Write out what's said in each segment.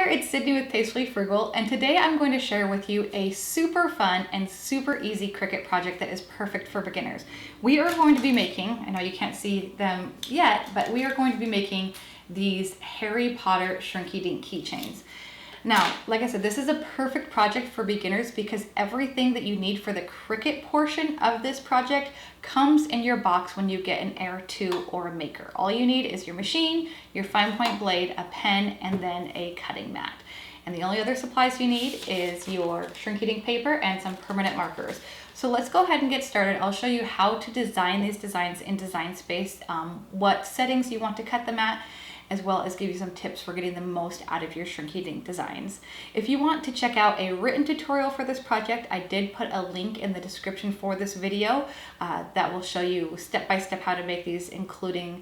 there, it's Sydney with Tastefully Frugal, and today I'm going to share with you a super fun and super easy Cricut project that is perfect for beginners. We are going to be making, I know you can't see them yet, but we are going to be making these Harry Potter Shrinky Dink Keychains. Now, like I said, this is a perfect project for beginners because everything that you need for the Cricut portion of this project comes in your box when you get an Air 2 or a Maker. All you need is your machine, your fine point blade, a pen, and then a cutting mat. And the only other supplies you need is your Shrinky Dink paper and some permanent markers. So let's go ahead and get started. I'll show you how to design these designs in Design Space, what settings you want to cut them at, as well as give you some tips for getting the most out of your Shrinky Dink designs. If you want to check out a written tutorial for this project, I did put a link in the description for this video that will show you step-by-step how to make these, including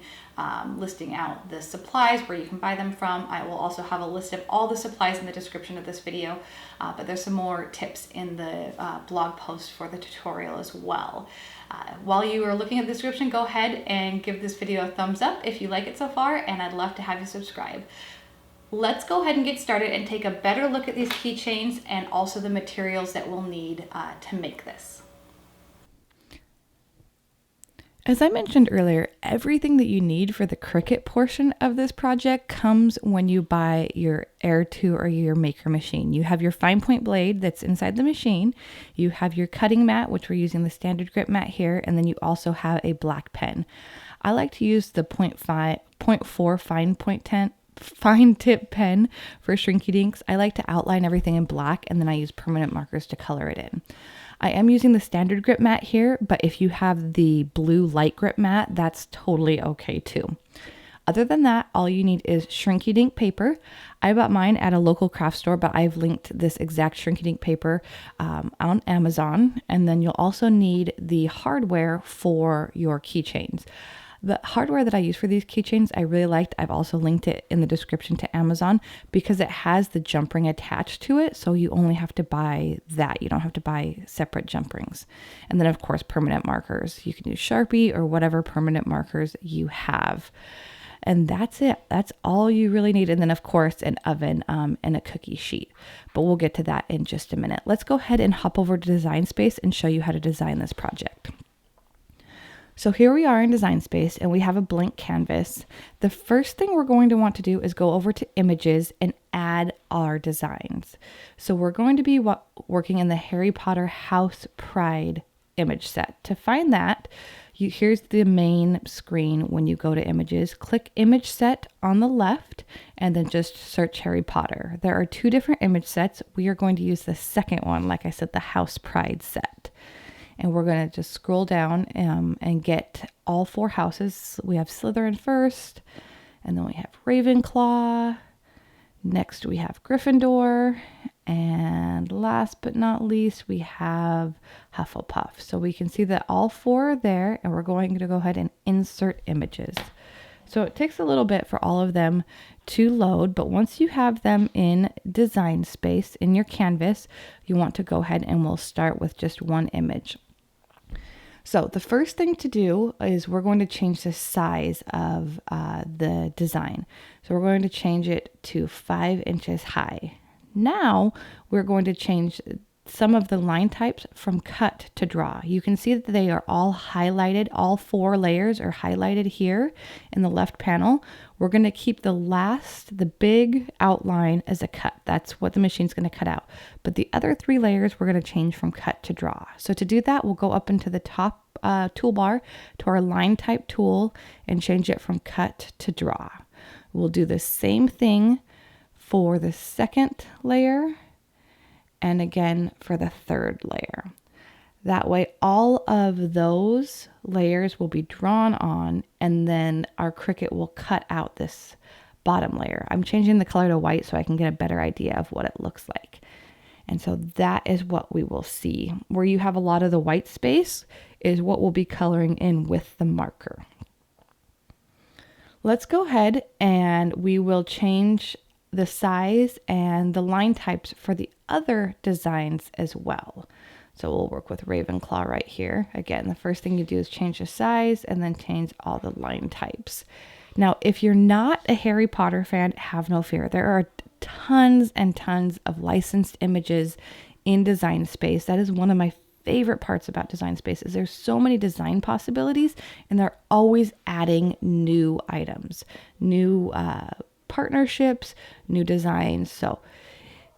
listing out the supplies, where you can buy them from. I will also have a list of all the supplies in the description of this video, but there's some more tips in the blog post for the tutorial as well. While you are looking at the description, go ahead and give this video a thumbs up if you like it so far, and I'd love to have you subscribe. Let's go ahead and get started and take a better look at these keychains and also the materials that we'll need to make this. As I mentioned earlier, everything that you need for the Cricut portion of this project comes when you buy your Air 2 or your Maker machine. You have your fine point blade that's inside the machine, you have your cutting mat, which we're using the standard grip mat here, and then you also have a black pen. I like to use the 0.4 fine tip pen for Shrinky Dinks. I like to outline everything in black, and then I use permanent markers to color it in. I am using the standard grip mat here, but if you have the blue light grip mat, that's totally okay too. Other than that, all you need is Shrinky Dink paper. I bought mine at a local craft store, but I've linked this exact Shrinky Dink paper on Amazon. And then you'll also need the hardware for your keychains. The hardware that I use for these keychains, I really liked. I've also linked it in the description to Amazon because it has the jump ring attached to it. So you only have to buy that. You don't have to buy separate jump rings. And then of course, permanent markers. You can use Sharpie or whatever permanent markers you have. And that's it. That's all you really need. And then of course, an oven and a cookie sheet. But we'll get to that in just a minute. Let's go ahead and hop over to Design Space and show you how to design this project. So here we are in Design Space and we have a blank canvas. The first thing we're going to want to do is go over to Images and add our designs. So we're going to be working in the Harry Potter House Pride image set. To find that, here's the main screen. When you go to Images, click Image Set on the left and then just search Harry Potter. There are two different image sets. We are going to use the second one, like I said, the House Pride set. And we're going to just scroll down and get all four houses. We have Slytherin first, and then we have Ravenclaw. Next we have Gryffindor. And last but not least, we have Hufflepuff. So we can see that all four are there, and we're going to go ahead and insert images. So it takes a little bit for all of them to load, but once you have them in Design Space in your canvas, you want to go ahead and we'll start with just one image. So the first thing to do is we're going to change the size of the design. So we're going to change it to 5 inches high. Now we're going to change some of the line types from cut to draw. You can see that they are all highlighted. All 4 layers are highlighted here in the left panel. We're going to keep the big outline as a cut. That's what the machine's going to cut out. But the other 3 layers we're going to change from cut to draw. So to do that, we'll go up into the top toolbar to our line type tool and change it from cut to draw. We'll do the same thing for the second layer and again for the third layer. That way all of those layers will be drawn on, and then our Cricut will cut out this bottom layer. I'm changing the color to white so I can get a better idea of what it looks like. And so that is what we will see. Where you have a lot of the white space is what we'll be coloring in with the marker. Let's go ahead and we will change the size and the line types for the other designs as well. So we'll work with Ravenclaw right here. Again, the first thing you do is change the size and then change all the line types. Now, if you're not a Harry Potter fan, have no fear. There are tons and tons of licensed images in Design Space. That is one of my favorite parts about Design Space is there's so many design possibilities, and they're always adding new items, new partnerships, new designs. So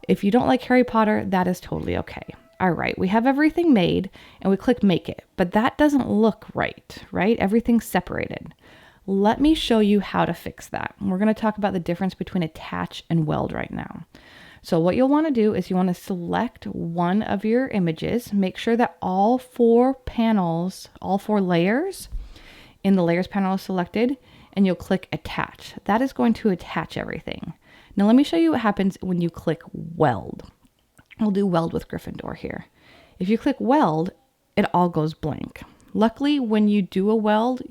if you don't like Harry Potter, that is totally okay. All right, we have everything made and we click make it, but that doesn't look right? Everything's separated. Let me show you how to fix that. We're going to talk about the difference between attach and weld right now. So what you'll want to do is you want to select one of your images, make sure that all 4 panels, all 4 layers in the layers panel is selected, and you'll click attach. That is going to attach everything. Now let me show you what happens when you click weld. We'll do weld with Gryffindor here. If you click weld, it all goes blank. Luckily, when you do a weld,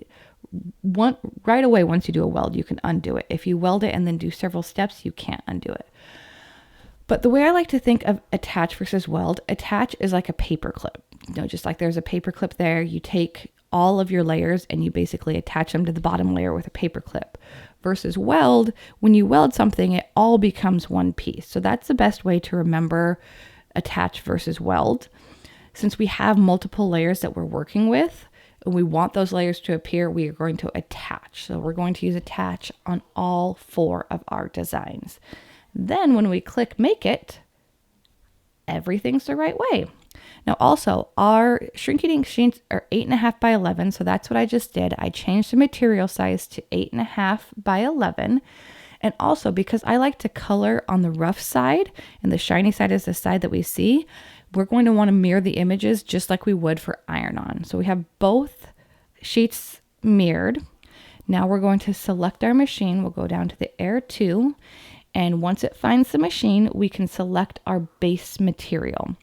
right away once you do a weld, you can undo it. If you weld it and then do several steps, you can't undo it. But the way I like to think of attach versus weld, attach is like a paper clip. Just like there's a paper clip there, you take all of your layers and you basically attach them to the bottom layer with a paper clip. Versus weld, when you weld something, it all becomes one piece. So that's the best way to remember attach versus weld. Since we have multiple layers that we're working with, and we want those layers to appear, we are going to attach. So we're going to use attach on all 4 of our designs. Then when we click make it, everything's the right way. Now also, our Shrinky Dink sheets are 8.5 by 11, so that's what I just did. I changed the material size to 8.5 by 11. And also, because I like to color on the rough side, and the shiny side is the side that we see, we're going to want to mirror the images just like we would for iron-on. So we have both sheets mirrored. Now we're going to select our machine. We'll go down to the Air 2, and once it finds the machine, we can select our base material.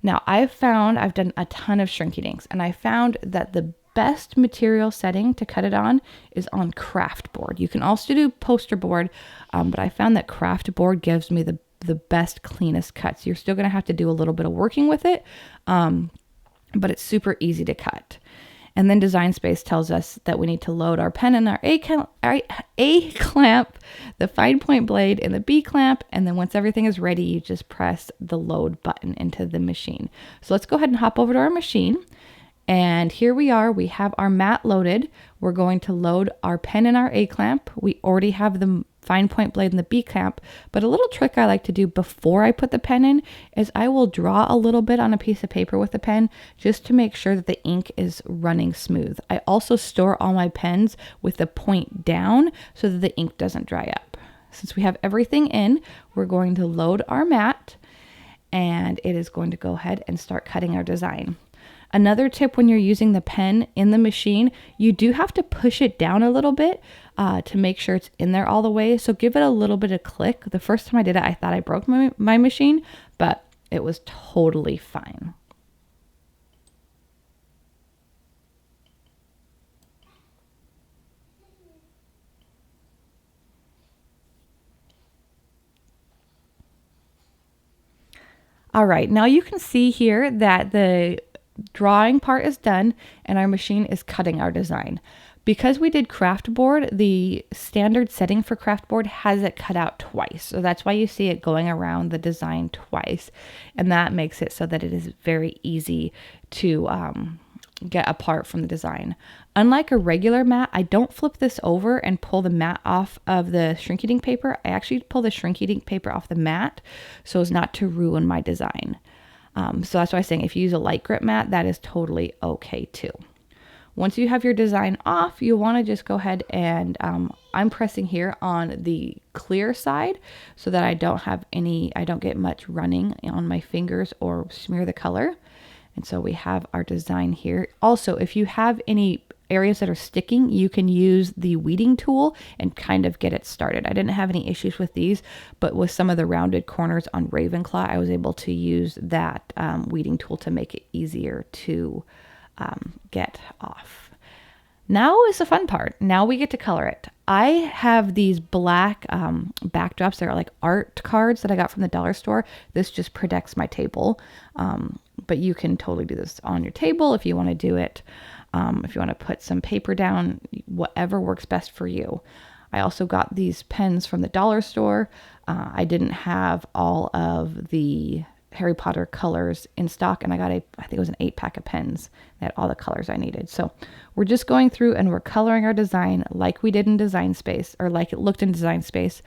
Now I've done a ton of Shrinky Dinks, and I found that the best material setting to cut it on is on craft board. You can also do poster board, but I found that craft board gives me the best, cleanest cuts. You're still going to have to do a little bit of working with it, but it's super easy to cut. And then Design Space tells us that we need to load our pen and our A clamp, the fine point blade, and the B clamp. And then once everything is ready, you just press the load button into the machine. So let's go ahead and hop over to our machine. And here we are. We have our mat loaded. We're going to load our pen and our A clamp. We already have the fine point blade and the B clamp, but a little trick I like to do before I put the pen in is I will draw a little bit on a piece of paper with the pen just to make sure that the ink is running smooth. I also store all my pens with the point down so that the ink doesn't dry up. Since we have everything in, we're going to load our mat, and it is going to go ahead and start cutting our design. Another tip when you're using the pen in the machine, you do have to push it down a little bit to make sure it's in there all the way. So give it a little bit of click. The first time I did it, I thought I broke my machine, but it was totally fine. All right, now you can see here that the drawing part is done and our machine is cutting our design. Because we did craft board, the standard setting for craft board has it cut out twice. So that's why you see it going around the design twice. And that makes it so that it is very easy to get apart from the design. Unlike a regular mat, I don't flip this over and pull the mat off of the Shrinky Dink paper. I actually pull the Shrinky Dink paper off the mat so as not to ruin my design. So that's why I'm saying if you use a light grip mat, that is totally okay too. Once you have your design off, you'll want to just go ahead and I'm pressing here on the clear side so that I don't get much running on my fingers or smear the color. And so we have our design here. Also, if you have any areas that are sticking, you can use the weeding tool and kind of get it started. I didn't have any issues with these, but with some of the rounded corners on Ravenclaw, I was able to use that weeding tool to make it easier to get off. Now is the fun part. Now we get to color it. I have these black backdrops that are like art cards that I got from the dollar store. This just protects my table. But you can totally do this on your table if you want to do it. If you want to put some paper down, whatever works best for you. I also got these pens from the dollar store. I didn't have all of the Harry Potter colors in stock, and I think it was an 8-pack of pens that had all the colors I needed. So we're just going through and we're coloring our design like we did in Design Space, or like it looked in Design Space.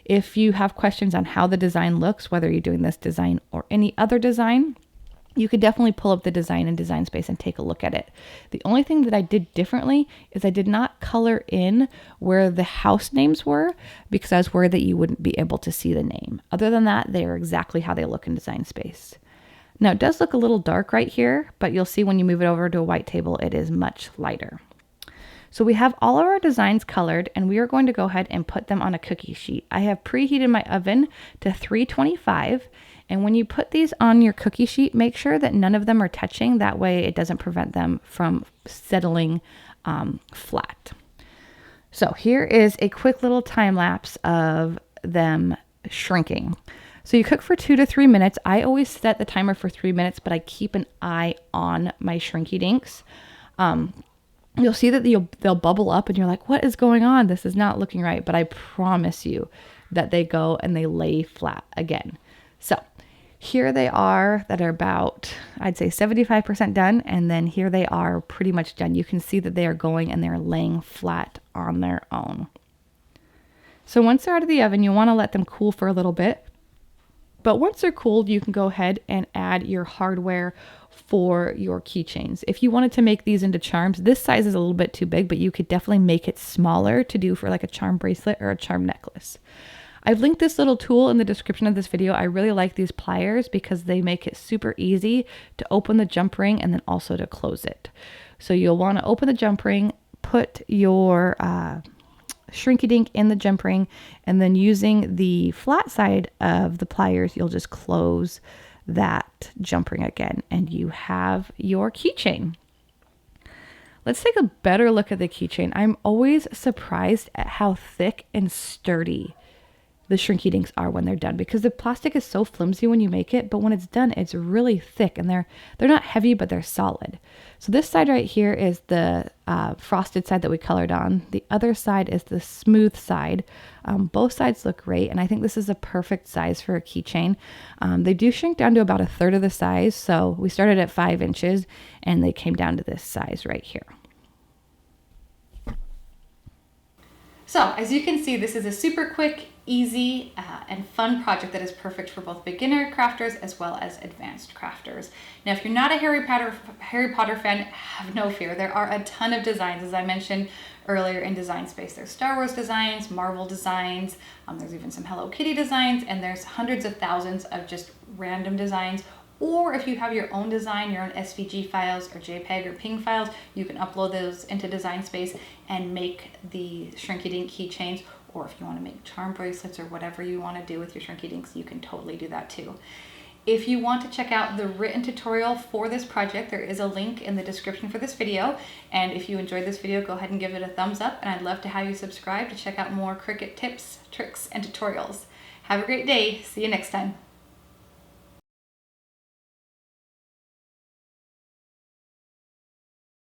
If you have questions on how the design looks, whether you're doing this design or any other design, you could definitely pull up the design in Design Space and take a look at it. The only thing that I did differently is I did not color in where the house names were, because I was worried that you wouldn't be able to see the name. Other than that, they are exactly how they look in Design Space. Now it does look a little dark right here, but you'll see when you move it over to a white table, it is much lighter. So we have all of our designs colored, and we are going to go ahead and put them on a cookie sheet. I have preheated my oven to 325. And when you put these on your cookie sheet, make sure that none of them are touching. That way it doesn't prevent them from settling flat. So here is a quick little time lapse of them shrinking. So you cook for 2 to 3 minutes. I always set the timer for 3 minutes, but I keep an eye on my Shrinky Dinks. You'll see that they'll bubble up and you're like, what is going on? This is not looking right. But I promise you that they go and they lay flat again. So here they are that are about, I'd say 75% done. And then here they are pretty much done. You can see that they are going and they're laying flat on their own. So once they're out of the oven, you want to let them cool for a little bit. But once they're cooled, you can go ahead and add your hardware for your keychains. If you wanted to make these into charms, this size is a little bit too big, but you could definitely make it smaller to do for like a charm bracelet or a charm necklace. I've linked this little tool in the description of this video. I really like these pliers because they make it super easy to open the jump ring and then also to close it. So you'll want to open the jump ring, put your Shrinky Dink in the jump ring, and then using the flat side of the pliers, you'll just close that jump ring again, and you have your keychain. Let's take a better look at the keychain. I'm always surprised at how thick and sturdy the Shrinky Dinks are when they're done, because the plastic is so flimsy when you make it, but when it's done, it's really thick, and they're not heavy, but they're solid. So this side right here is the frosted side that we colored on. The other side is the smooth side. Both sides look great, and I think this is a perfect size for a keychain. They do shrink down to about 1/3 of the size, so we started at 5 inches, and they came down to this size right here. So as you can see, this is a super quick, easy, and fun project that is perfect for both beginner crafters as well as advanced crafters. Now, if you're not a Harry Potter fan, have no fear. There are a ton of designs, as I mentioned earlier in Design Space. There's Star Wars designs, Marvel designs, there's even some Hello Kitty designs, and there's hundreds of thousands of just random designs. Or if you have your own design, your own SVG files or JPEG or PNG files, you can upload those into Design Space and make the Shrinky Dink keychains. Or if you want to make charm bracelets or whatever you want to do with your Shrinky Dinks, you can totally do that too. If you want to check out the written tutorial for this project, there is a link in the description for this video. And if you enjoyed this video, go ahead and give it a thumbs up. And I'd love to have you subscribe to check out more Cricut tips, tricks, and tutorials. Have a great day. See you next time.